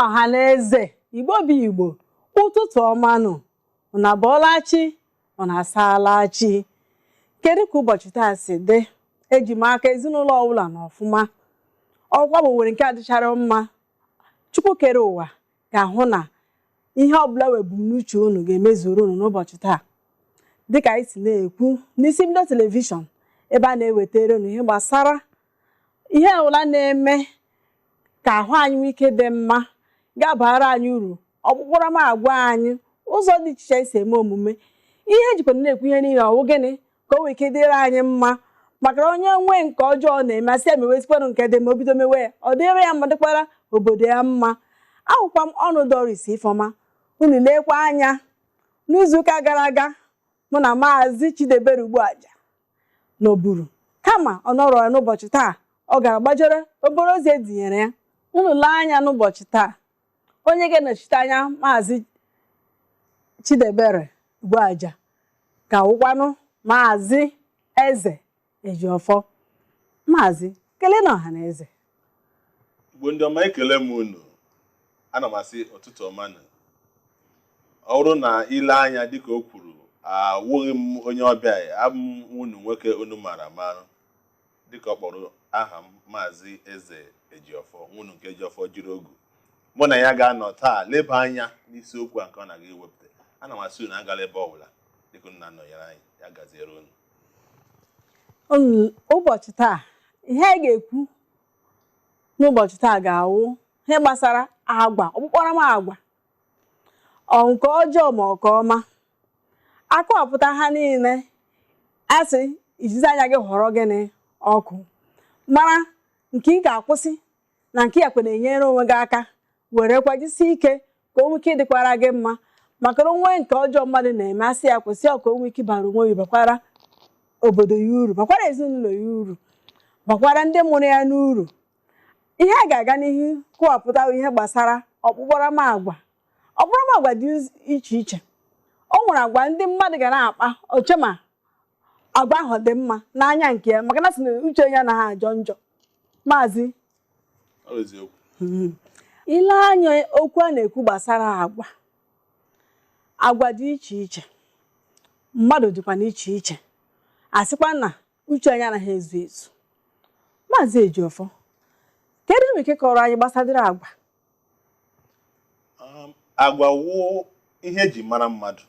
Ọhaneze Igbo bụ Igbo, ụtụtụ ọma nụ, unu abọọlachi, unu asaalachi. Kedu ka ụbọchị taa si dị? Eji m aka ezinụlọ ọbụla n'ọfụma. Ọkwa bụ nwere nke adịchara mma. Chukwu kere ụwa ga-ahụ na ihe ọbụla ebumnuche unu ga-emezuru unu n'ụbọchị taa. Dịka anyị si na-ekwu n'isi mbido telivishọn ebe a na-ewetara unu ihe gbasara ihe ọbụla na-eme ka ahụ anyị nwee ike dị mma, ga-abara anyị uru, ọkpụkpọrọma agwa anyị, ụzọ dị iche iche esi eme omume. Ihe ejikwa na-ekwu ihe niile ọwụ gịnị? Ka o nwee ike dịrị anyị mma. Maka onye nwee nke ọjọọ na-eme asị emewezikwanụ nke dị ma o bido mewe ya, ọ dịrị ya mma, dịkwara obodo ya mma. Ahụkwa m ọnụ Doris Ifeoma. Unu lekwa anya n'izuụka gara aga mụ na Maazị Chidebere Ugbuaja n'Oburu, kama ọ nọrọ ya n'ụbọchị taa, ọ gara gbajere obere ozi edinyere ya. Unu lee anya n'ụbọchị taa, onye ga-anọchite anya Maazị Chidebere Ugbuaja ka wụkwanụ Maazị Eze Ejiofor. Maazị, kelee na ọhaneze. Igbo ndị ọma, ekele m unu. Ana m asị ụtụtụ ọma nụ. Ọ bụrụ na ile anya dịka o kwuru, awụghị m onye ọbịa, abụ m unu nwoke unu mara mara, dịka ọ kpọrọ aha m Maazị Eze Ejiofor, nwunu nke Ejiofor jiri ogu. Mụ na ya ga-anọ taa leba anya n'isiokwu a nke ọ na-aga ewepụta. Ana m asị unu agala ebe ọbụla dịka unu na-anọnyere anyị, ya gaziere unu. Ụbọchị taa, ihe anyị ga-ekwu n'ụbọchị taa ga-awụ ihe gbasara agwa, ọkpụkpọrọma agwa, ọ nke ọjọọ ma ọ nke ọma. Akọwapụta ha niile, asị ijizi anya gị họrọ gịnị ọkụ, mara nke ị ga-akwụsị na nke ya kwere enyere onwe gị aka, were kwajisi ike ka o nwee ike ịdịkwara gị mma. Maka na onwe nke ọjọọ mmadụ na-eme, asị ya kwụsị ọ ka o nwee ike bara onwe ya, bakwara obodo ya uru, bakwara ezinụlọ ya uru, bakwara ndị mụrụ ya n'uru. Ihe a ga-aga n'ihu kọwapụta ihe gbasara ọkpụkpọrọma agwa. Ọkpụkpọrọma agwa dị iche iche. O nwere agwa ndị mmadụ ga na-akpa oche ma agwa ahụ dị mma n'anya nke ya, maka na sị na uche ya anaghị ajọ njọ. Maazị, ile anya okwu a na-ekwu gbasara agwa, agwa dị iche iche, mmadụ dịkwa n'iche iche, asịkwa na uche anyị anaghị ezu ezu. Maazị Ejiofor, kedu ike kọrọ anyị gbasara agwa? Agwa wụ ihe eji mara mmadụ.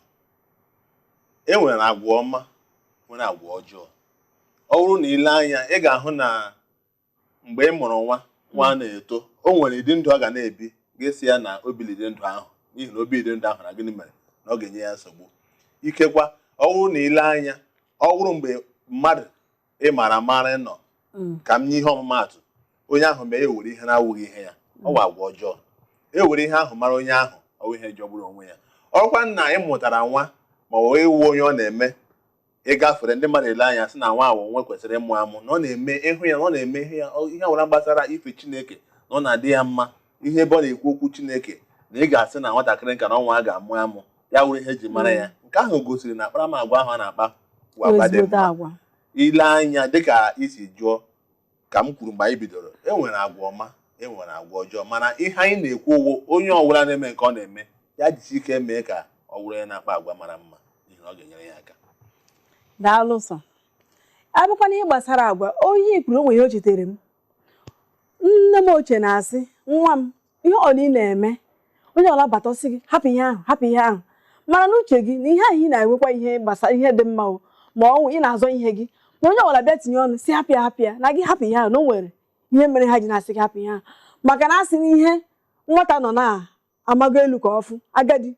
E nwere agwa ọma, nwere agwa ọjọọ. Ọ bụrụ na ile anya, ị ga-ahụ na mgbe ị mụrụ nwa na-eto, o nwere ụdị ndụ ọ ga na-ebi, ga-esi ya na obiliri ndụ ahụ, n'ihi na obiliri ndụ ahụ na gịnị mere na ọ ga-enye ya nsogbu. Ikekwa ọ bụrụ na ile anya, ọ bụrụ mgbe mmadụ ị mara mara nọ, ka m nye ihe ọmụmaatụ, onye ahụ mee ewere ihe na-awụghị ihe ya, ọ bụ agwa ọjọọ. Ewere ihe ahụ mara onye ahụ, ọ bụ ihe jọgburu onwe ya. Ọkwa nna ị mụtara nwa ma ọ iwu onye ọ na-eme, ịgafere ndị mmadụ ele anya sị na nwa awụ nwe kwesịrị ịmụ amụ, na ọ na-eme ịhụ ya, na ọ na-eme ihe ya, ihe ọbụla gbasara ife Chineke, na ọ na-adị ya mma. Ihe ebe ọ na-ekwu okwu Chineke, na ị ga-asị na nwatakịrị nka na ọnwa a ga-amụ amụ, ya wụrụ ihe eji mara ya. Nke ahụ gosiri na akparamagwa ahụ a na-akpa agwa dị mma. Ile anya dịka isi jụọ, ka m kwuru mgbe anyị bidoro, e nwere agwa ọma, e nwere agwa ọjọọ, mana ihe anyị na-ekwu ụwụ onye ọbụla na-eme nke ọ na-eme, ya jisi ike mee ka ọ wụrụ ya na-akpa agwa mara mma, n'ihi na ọ ga-enyere ya aka. Daalụ sọ. Abụkwa n'ihe gbasara agwa, onye ikwuru onwe ya o chetere m. Nne m ochie na-asị, nwa m, ihe ọ na ị na-eme, onye ọla bata ọsị gị hapụ ihe ahụ, hapụ ihe ahụ, mara n'uche gị na ihe ahụ ị na-enwekwa ihe gbasara ihe dị mma, ma ọnwụ ị na-azọ ihe gị, na onye ọbụla bịa tinye ọnụ si hapụ ya na gị hapụ ihe ahụ, na o nwere ihe mere ha ji na-asị gị hapụ ihe ahụ. Maka na asị na ihe nwata nọ na-amago elu ka ọfụ, agadi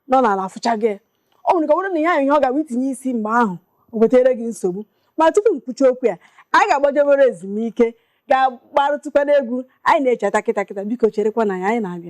nọ n'ala afụchago ya. O nwere ka ọ bụrụ na ihe ahụ ihe ọ ga-abụ itinye isi mgbe ahụ o wetara gị nsogbu. Ma tupu m kwuchie okwu ya, anyị ga-agbajebere ezumike, ga-gbarụtụkwana egwu anyị na-echeta kịta. Biko cherekwa na ya, anyị na-abịa.